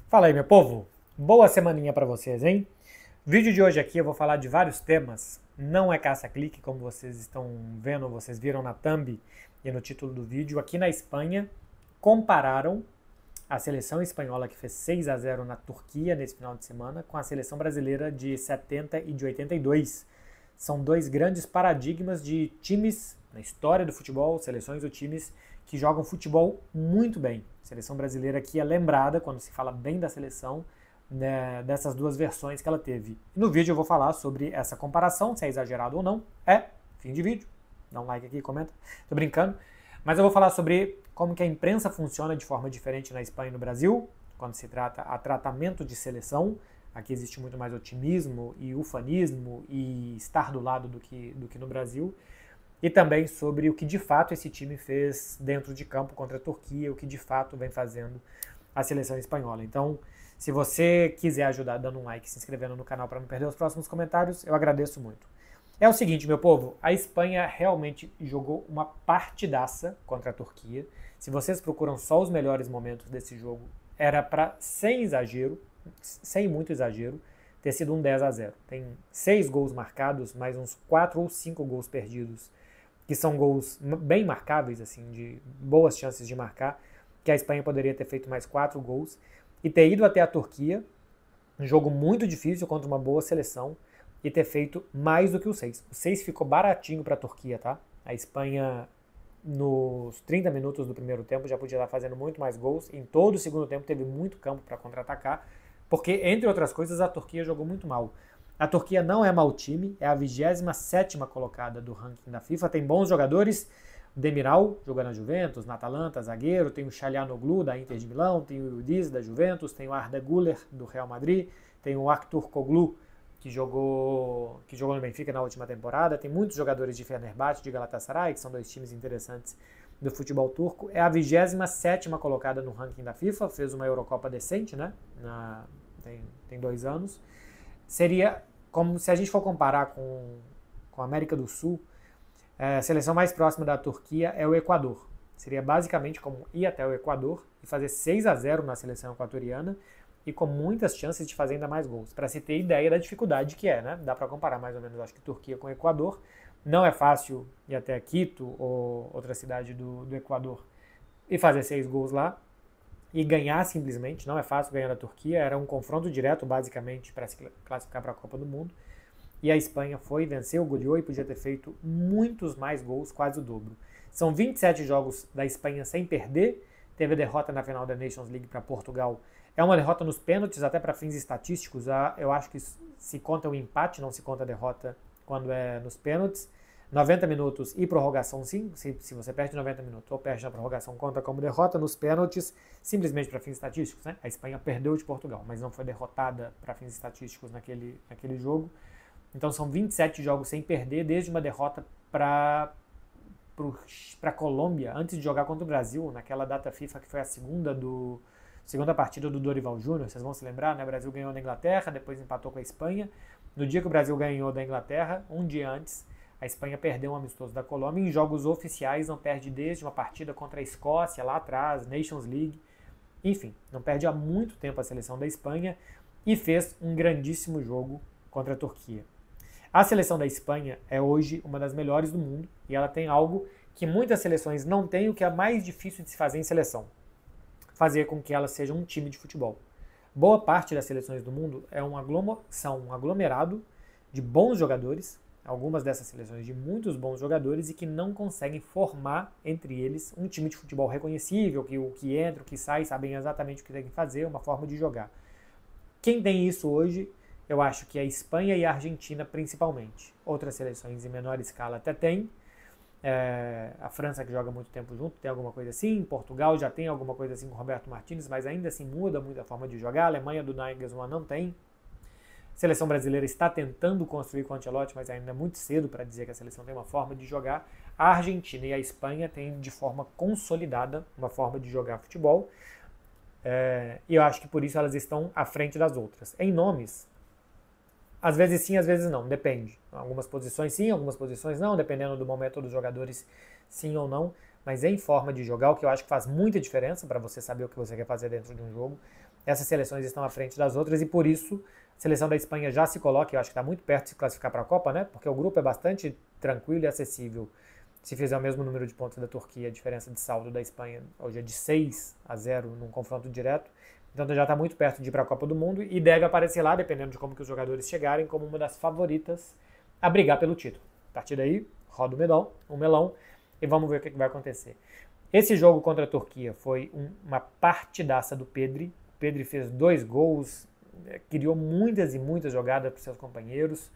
Fala aí, meu povo. Boa semaninha pra vocês, hein? Vídeo de hoje aqui eu vou falar de vários temas. Não é caça-clique, como vocês estão vendo, vocês viram na thumb e no título do vídeo. Aqui na Espanha, compararam a seleção espanhola que fez 6-0 na Turquia nesse final de semana com a seleção brasileira de 70 e de 82. São dois grandes paradigmas de times na história do futebol, seleções ou times que jogam futebol muito bem. A seleção brasileira aqui é lembrada, quando se fala bem da seleção, né, dessas duas versões que ela teve. No vídeo eu vou falar sobre essa comparação, se é exagerado ou não. Fim de vídeo. Dá um like aqui, comenta. Tô brincando. Mas eu vou falar sobre como que a imprensa funciona de forma diferente na Espanha e no Brasil, quando se trata a tratamento de seleção. Aqui existe muito mais otimismo e ufanismo e estar do lado do que no Brasil. E também sobre o que de fato esse time fez dentro de campo contra a Turquia, o que de fato vem fazendo a seleção espanhola. Então, se você quiser ajudar dando um like, se inscrevendo no canal para não perder os próximos comentários, eu agradeço muito. É o seguinte, meu povo, a Espanha realmente jogou uma partidaça contra a Turquia. Se vocês procuram só os melhores momentos desse jogo, era para, sem exagero, sem muito exagero, ter sido um 10-0. Tem 6 gols marcados, mais uns 4 ou 5 gols perdidos, que são gols bem marcáveis, assim, de boas chances de marcar, que a Espanha poderia ter feito mais 4 gols e ter ido até a Turquia, um jogo muito difícil contra uma boa seleção, e ter feito mais do que o 6. O 6 ficou baratinho para a Turquia, tá? A Espanha, nos 30 minutos do primeiro tempo, já podia estar fazendo muito mais gols. Em todo o segundo tempo teve muito campo para contra-atacar, porque, entre outras coisas, a Turquia jogou muito mal. A Turquia não é mau time, é a 27ª colocada do ranking da FIFA, tem bons jogadores, Demiral, jogando na Juventus, na Atalanta, zagueiro, tem o Çalhanoğlu, da Inter de Milão, tem o Yudiz, da Juventus, tem o Arda Güler, do Real Madrid, tem o Aktürkoğlu, que jogou no Benfica na última temporada, tem muitos jogadores de Fenerbahçe, de Galatasaray, que são dois times interessantes do futebol turco, é a 27ª colocada no ranking da FIFA, fez uma Eurocopa decente, né, tem 2 anos, seria, como se a gente for comparar com a América do Sul, a seleção mais próxima da Turquia é o Equador. Seria basicamente como ir até o Equador e fazer 6-0 na seleção equatoriana e com muitas chances de fazer ainda mais gols. Para se ter ideia da dificuldade que é, né? Dá para comparar mais ou menos, acho que Turquia com Equador. Não é fácil ir até Quito ou outra cidade do Equador e fazer 6 gols lá e ganhar simplesmente. Não é fácil ganhar da Turquia, era um confronto direto basicamente para se classificar para a Copa do Mundo. E a Espanha foi, venceu, goleou e podia ter feito muitos mais gols, quase o dobro. São 27 jogos da Espanha sem perder, teve a derrota na final da Nations League para Portugal. É uma derrota nos pênaltis, até para fins estatísticos, eu acho que se conta o empate, não se conta a derrota quando é nos pênaltis. 90 minutos e prorrogação sim, se você perde 90 minutos ou perde na prorrogação, conta como derrota. Nos pênaltis, simplesmente para fins estatísticos, né? A Espanha perdeu de Portugal, mas não foi derrotada para fins estatísticos naquele jogo. Então são 27 jogos sem perder, desde uma derrota para a Colômbia, antes de jogar contra o Brasil, naquela data FIFA que foi a segunda partida do Dorival Júnior, vocês vão se lembrar, né? O Brasil ganhou da Inglaterra, depois empatou com a Espanha. No dia que o Brasil ganhou da Inglaterra, um dia antes, a Espanha perdeu um amistoso da Colômbia. Em jogos oficiais não perde desde uma partida contra a Escócia, lá atrás, Nations League. Enfim, não perde há muito tempo a seleção da Espanha e fez um grandíssimo jogo contra a Turquia. A seleção da Espanha é hoje uma das melhores do mundo e ela tem algo que muitas seleções não têm, o que é mais difícil de se fazer em seleção: fazer com que ela seja um time de futebol. Boa parte das seleções do mundo são um aglomerado de bons jogadores, algumas dessas seleções de muitos bons jogadores, e que não conseguem formar entre eles um time de futebol reconhecível, que o que entra, o que sai, sabem exatamente o que tem que fazer, uma forma de jogar. Quem tem isso hoje, eu acho que é a Espanha e a Argentina principalmente. Outras seleções em menor escala até tem. A França, que joga muito tempo junto, tem alguma coisa assim. Portugal já tem alguma coisa assim com o Roberto Martínez, mas ainda assim muda muito a forma de jogar. A Alemanha do Nagelsmann não tem. A seleção brasileira está tentando construir com o Ancelotti, mas ainda é muito cedo para dizer que a seleção tem uma forma de jogar. A Argentina e a Espanha têm de forma consolidada uma forma de jogar futebol. E eu acho que por isso elas estão à frente das outras. Em nomes, às vezes sim, às vezes não, depende. Algumas posições sim, algumas posições não, dependendo do momento dos jogadores, sim ou não. Mas em forma de jogar, o que eu acho que faz muita diferença para você saber o que você quer fazer dentro de um jogo, essas seleções estão à frente das outras e por isso a seleção da Espanha já se coloca, eu acho que está muito perto de se classificar para a Copa, né? Porque o grupo é bastante tranquilo e acessível. Se fizer o mesmo número de pontos da Turquia, a diferença de saldo da Espanha hoje é de 6-0 num confronto direto. Então já está muito perto de ir para a Copa do Mundo e deve aparecer lá, dependendo de como que os jogadores chegarem, como uma das favoritas a brigar pelo título. A partir daí, roda o melão e vamos ver o que vai acontecer. Esse jogo contra a Turquia foi uma partidaça do Pedri. O Pedri fez 2 gols, criou muitas e muitas jogadas para seus companheiros.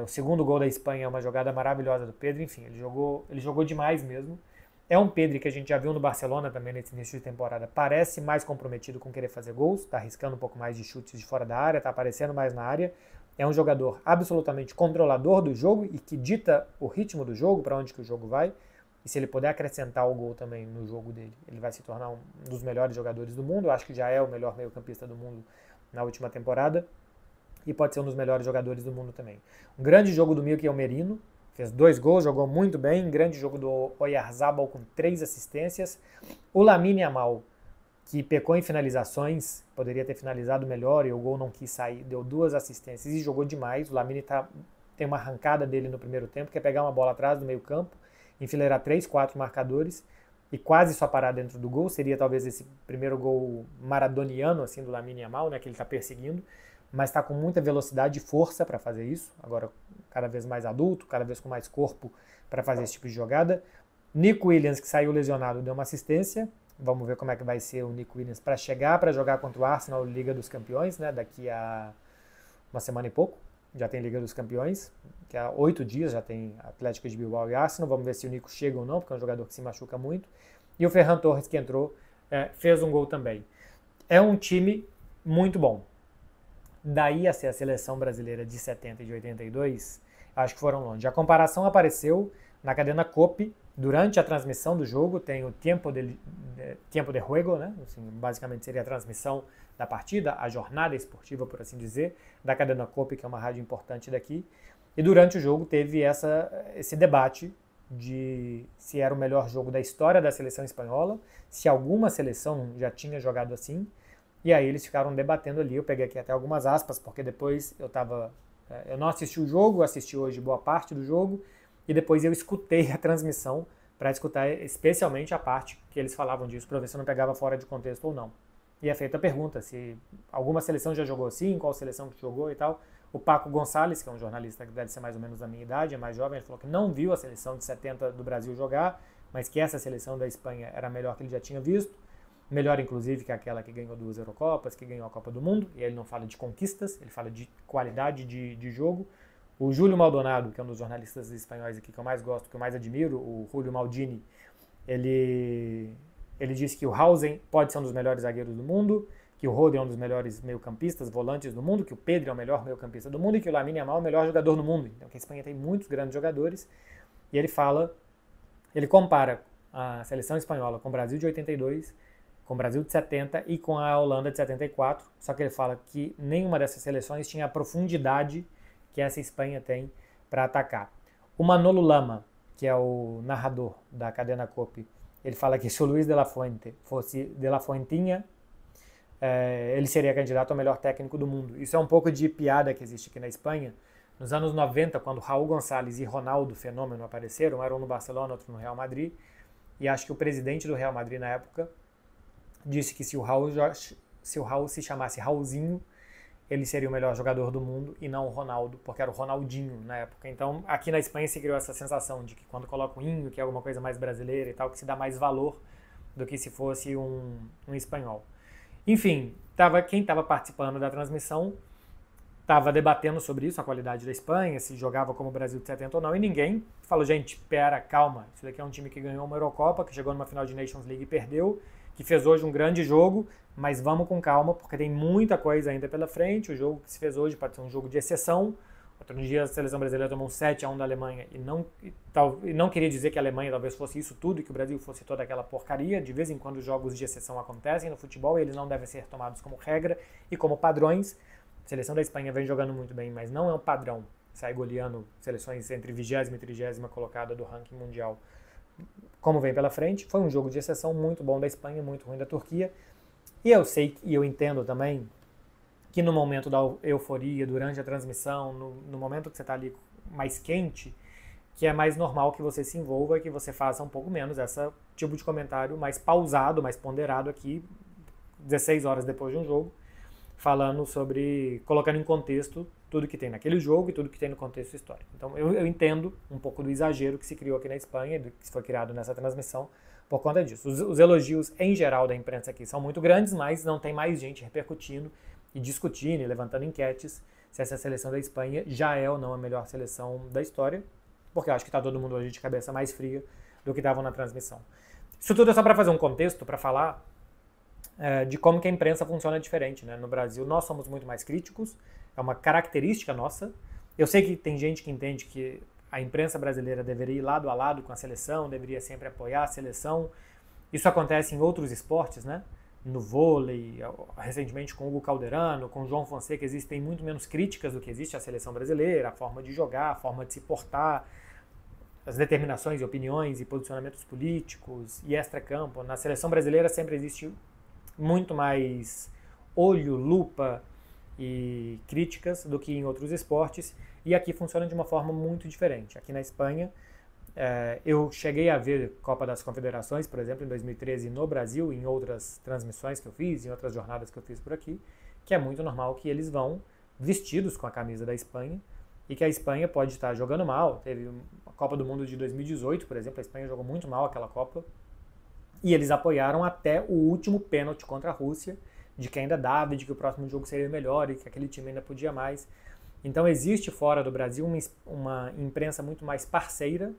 O segundo gol da Espanha é uma jogada maravilhosa do Pedri. Enfim, ele jogou demais mesmo. É um Pedri que a gente já viu no Barcelona também nesse início de temporada. Parece mais comprometido com querer fazer gols, está arriscando um pouco mais de chutes de fora da área, está aparecendo mais na área. É um jogador absolutamente controlador do jogo e que dita o ritmo do jogo, para onde que o jogo vai. E se ele puder acrescentar o gol também no jogo dele, ele vai se tornar um dos melhores jogadores do mundo. Eu acho que já é o melhor meio-campista do mundo na última temporada. E pode ser um dos melhores jogadores do mundo também. Um grande jogo do Mikel Merino, fez 2 gols, jogou muito bem. Grande jogo do Oyarzabal com 3 assistências. O Lamine Yamal, que pecou em finalizações, poderia ter finalizado melhor e o gol não quis sair, deu 2 assistências e jogou demais. O Lamine tem uma arrancada dele no primeiro tempo, que é pegar uma bola atrás do meio campo, enfileirar 3, 4 marcadores e quase só parar dentro do gol. Seria talvez esse primeiro gol maradoniano assim, do Lamine Yamal, né, que ele está perseguindo, mas está com muita velocidade e força para fazer isso. Agora, cada vez mais adulto, cada vez com mais corpo para fazer esse tipo de jogada. Nico Williams, que saiu lesionado, deu uma assistência. Vamos ver como é que vai ser o Nico Williams para chegar, para jogar contra o Arsenal, Liga dos Campeões, né? Daqui a uma semana e pouco. Já tem Liga dos Campeões, que há 8 dias já tem Atlético de Bilbao e Arsenal. Vamos ver se o Nico chega ou não, porque é um jogador que se machuca muito. E o Ferran Torres, que entrou, fez um gol também. É um time muito bom. Daí a ser a seleção brasileira de 70 e de 82, acho que foram longe. A comparação apareceu na cadena COPE, durante a transmissão do jogo, tem o tempo de juego, né? Assim, basicamente seria a transmissão da partida, a jornada esportiva, por assim dizer, da cadena COPE, que é uma rádio importante daqui. E durante o jogo teve esse debate de se era o melhor jogo da história da seleção espanhola, se alguma seleção já tinha jogado assim. E aí eles ficaram debatendo ali, eu peguei aqui até algumas aspas, porque depois eu não assisti o jogo, assisti hoje boa parte do jogo, e depois eu escutei a transmissão para escutar especialmente a parte que eles falavam disso, para ver se eu não pegava fora de contexto ou não. E é feita a pergunta, se alguma seleção já jogou assim, qual seleção que jogou e tal. O Paco Gonçalves, que é um jornalista que deve ser mais ou menos da minha idade, é mais jovem, ele falou que não viu a seleção de 70 do Brasil jogar, mas que essa seleção da Espanha era a melhor que ele já tinha visto. Melhor, inclusive, que aquela que ganhou 2 Eurocopas, que ganhou a Copa do Mundo. E ele não fala de conquistas, ele fala de qualidade de jogo. O Júlio Maldonado, que é um dos jornalistas espanhóis aqui que eu mais gosto, que eu mais admiro, o Julio Maldini, ele disse que o Hausen pode ser um dos melhores zagueiros do mundo, que o Rodri é um dos melhores meio-campistas, volantes do mundo, que o Pedro é o melhor meio-campista do mundo e que o Lamine Yamal é o melhor jogador do mundo. Então, que a Espanha tem muitos grandes jogadores. E ele compara a seleção espanhola com o Brasil de 82, com o Brasil de 70 e com a Holanda de 74, só que ele fala que nenhuma dessas seleções tinha a profundidade que essa Espanha tem para atacar. O Manolo Lama, que é o narrador da cadena COPE, ele fala que se o Luis de la Fuente fosse de la Fuentinha, ele seria candidato ao melhor técnico do mundo. Isso é um pouco de piada que existe aqui na Espanha. Nos anos 90, quando Raul Gonçalves e Ronaldo Fenômeno apareceram, eram no Barcelona, outro no Real Madrid, e acho que o presidente do Real Madrid na época disse que se o Raul se chamasse Raulzinho, ele seria o melhor jogador do mundo e não o Ronaldo, porque era o Ronaldinho na época. Então, aqui na Espanha se criou essa sensação de que quando coloca o Inho, que é alguma coisa mais brasileira e tal, que se dá mais valor do que se fosse um espanhol. Enfim, quem estava participando da transmissão estava debatendo sobre isso, a qualidade da Espanha, se jogava como o Brasil de 70 ou não, e ninguém falou, gente, pera, calma, isso daqui é um time que ganhou uma Eurocopa, que chegou numa final de Nations League e perdeu, que fez hoje um grande jogo, mas vamos com calma, porque tem muita coisa ainda pela frente. O jogo que se fez hoje pode ser um jogo de exceção. Outro dia a seleção brasileira tomou um 7-1 da Alemanha e não queria dizer que a Alemanha talvez fosse isso tudo e que o Brasil fosse toda aquela porcaria. De vez em quando jogos de exceção acontecem no futebol e eles não devem ser tomados como regra e como padrões. A seleção da Espanha vem jogando muito bem, mas não é um padrão. Sai goleando seleções entre 20ª e 30ª colocada do ranking mundial. Como vem pela frente, foi um jogo de exceção muito bom da Espanha, muito ruim da Turquia. E eu sei e eu entendo também que no momento da euforia, durante a transmissão, no momento que você está ali mais quente, que é mais normal que você se envolva e que você faça um pouco menos esse tipo de comentário mais pausado, mais ponderado aqui, 16 horas depois de um jogo, falando sobre, colocando em contexto tudo que tem naquele jogo e tudo que tem no contexto histórico. Então eu entendo um pouco do exagero que se criou aqui na Espanha, do que foi criado nessa transmissão, por conta disso. Os elogios em geral da imprensa aqui são muito grandes, mas não tem mais gente repercutindo e discutindo e levantando enquetes se essa seleção da Espanha já é ou não a melhor seleção da história, porque eu acho que está todo mundo hoje de cabeça mais fria do que estavam na transmissão. Isso tudo é só para fazer um contexto, para falar de como que a imprensa funciona diferente, né? No Brasil nós somos muito mais críticos, é uma característica nossa. Eu sei que tem gente que entende que a imprensa brasileira deveria ir lado a lado com a seleção, deveria sempre apoiar a seleção. Isso acontece em outros esportes, né? No vôlei, recentemente com o Hugo Calderano, com o João Fonseca, existem muito menos críticas do que existe a seleção brasileira, a forma de jogar, a forma de se portar, as determinações e opiniões e posicionamentos políticos e extra-campo. Na seleção brasileira sempre existe muito mais olho, lupa e críticas do que em outros esportes, e aqui funciona de uma forma muito diferente. Aqui na Espanha, eu cheguei a ver Copa das Confederações, por exemplo, em 2013 no Brasil, em outras transmissões que eu fiz, em outras jornadas que eu fiz por aqui, que é muito normal que eles vão vestidos com a camisa da Espanha, e que a Espanha pode estar jogando mal. Teve a Copa do Mundo de 2018, por exemplo, a Espanha jogou muito mal aquela Copa, e eles apoiaram até o último pênalti contra a Rússia, de que ainda dava, de que o próximo jogo seria melhor e que aquele time ainda podia mais. Então existe fora do Brasil uma imprensa muito mais parceira,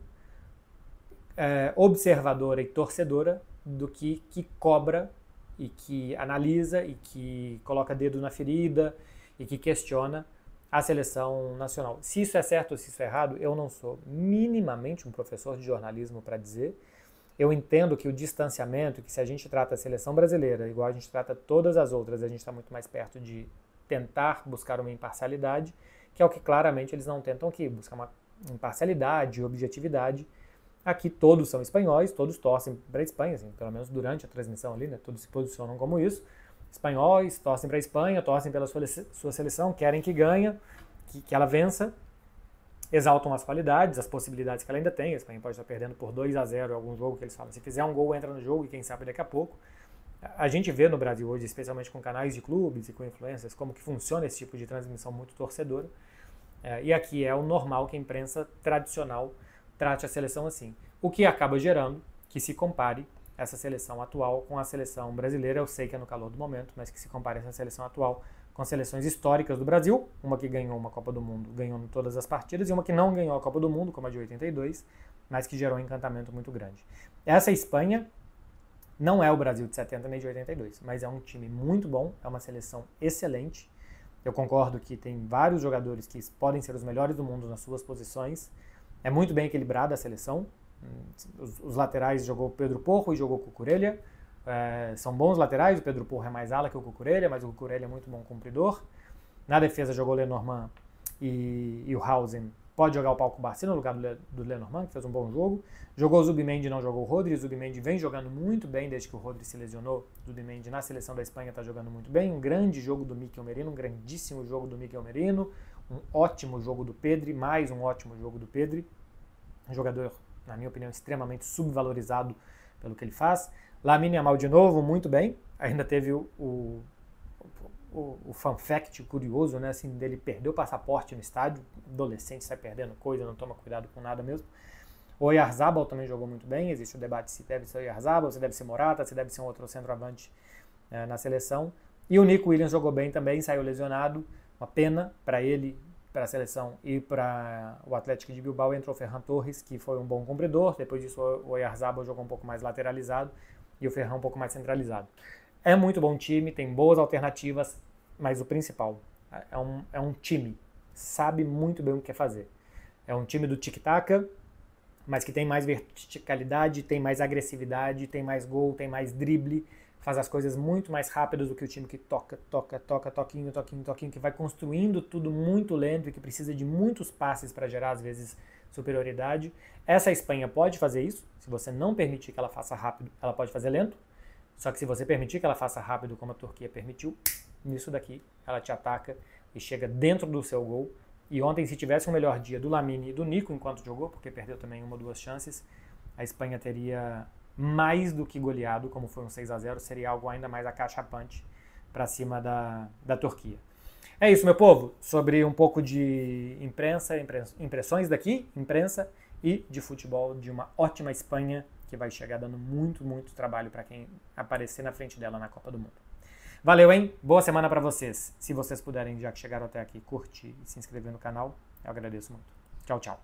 observadora e torcedora do que cobra e que analisa e que coloca dedo na ferida e que questiona a seleção nacional. Se isso é certo ou se isso é errado, eu não sou minimamente um professor de jornalismo para dizer. Eu entendo que o distanciamento, que se a gente trata a seleção brasileira igual a gente trata todas as outras, a gente está muito mais perto de tentar buscar uma imparcialidade, que é o que claramente eles não tentam aqui, buscar uma imparcialidade, objetividade. Aqui todos são espanhóis, todos torcem para a Espanha, assim, pelo menos durante a transmissão ali, né, todos se posicionam como isso. Espanhóis torcem para a Espanha, torcem pela sua seleção, querem que ganhe, que ela vença, exaltam as qualidades, as possibilidades que ela ainda tem. A Espanha pode estar perdendo por 2-0 em algum jogo que eles falam, se fizer um gol entra no jogo e quem sabe daqui a pouco. A gente vê no Brasil hoje, especialmente com canais de clubes e com influencers, como que funciona esse tipo de transmissão muito torcedora. E aqui é o normal que a imprensa tradicional trate a seleção assim. O que acaba gerando que se compare essa seleção atual com a seleção brasileira. Eu sei que é no calor do momento, mas que se compare essa seleção atual com seleções históricas do Brasil, uma que ganhou uma Copa do Mundo, ganhou em todas as partidas, e uma que não ganhou a Copa do Mundo, como a de 82, mas que gerou um encantamento muito grande. Essa Espanha não é o Brasil de 70 nem de 82, mas é um time muito bom, é uma seleção excelente. Eu concordo que tem vários jogadores que podem ser os melhores do mundo nas suas posições. É muito bem equilibrada a seleção. Os laterais jogou o Pedro Porro e jogou o Cucurella. São bons laterais, o Pedro Porro é mais ala que o Cucurella, mas o Cucurella é muito bom cumpridor. Na defesa jogou o Lenormand e o Hausen. Pode jogar o Pau Cubarsí no lugar do Lenormand, que fez um bom jogo. Jogou o Zubimendi, não jogou o Rodri. O Zubimendi vem jogando muito bem desde que o Rodri se lesionou. O Zubimendi na seleção da Espanha está jogando muito bem. Um grande jogo do Mikel Merino, um grandíssimo jogo do Mikel Merino. Um ótimo jogo do Pedri, mais um ótimo jogo do Pedri. Um jogador, na minha opinião, extremamente subvalorizado pelo que ele faz. Lamine Yamal de novo, muito bem. Ainda teve o fun fact curioso, né, assim, dele perder o passaporte no estádio. Adolescente sai perdendo coisa, não toma cuidado com nada mesmo. O Oyarzabal também jogou muito bem. Existe o debate se deve ser o Oyarzabal, se deve ser Morata, se deve ser um outro centroavante na seleção. E o Nico Williams jogou bem também, saiu lesionado. Uma pena para ele, para a seleção e para o Atlético de Bilbao. Entrou o Ferran Torres, que foi um bom cumpridor. Depois disso o Oyarzabal jogou um pouco mais lateralizado e o Ferran um pouco mais centralizado. É muito bom time, tem boas alternativas, mas o principal, é um time, sabe muito bem o que quer fazer. É um time do tic-tac, mas que tem mais verticalidade, tem mais agressividade, tem mais gol, tem mais drible, faz as coisas muito mais rápidas do que o time que toca, toquinho, que vai construindo tudo muito lento e que precisa de muitos passes para gerar, às vezes, superioridade. Essa Espanha pode fazer isso, se você não permitir que ela faça rápido, ela pode fazer lento. Só que se você permitir que ela faça rápido como a Turquia permitiu, nisso daqui ela te ataca e chega dentro do seu gol. E ontem, se tivesse um melhor dia do Lamine e do Nico enquanto jogou, porque perdeu também uma ou duas chances, a Espanha teria mais do que goleado, como foi um 6-0, seria algo ainda mais acachapante para cima da Turquia. É isso, meu povo, sobre um pouco de imprensa, impressões daqui, imprensa e de futebol de uma ótima Espanha que vai chegar dando muito, muito trabalho para quem aparecer na frente dela na Copa do Mundo. Valeu, hein? Boa semana para vocês. Se vocês puderem, já que chegaram até aqui, curtir e se inscrever no canal, eu agradeço muito. Tchau, tchau.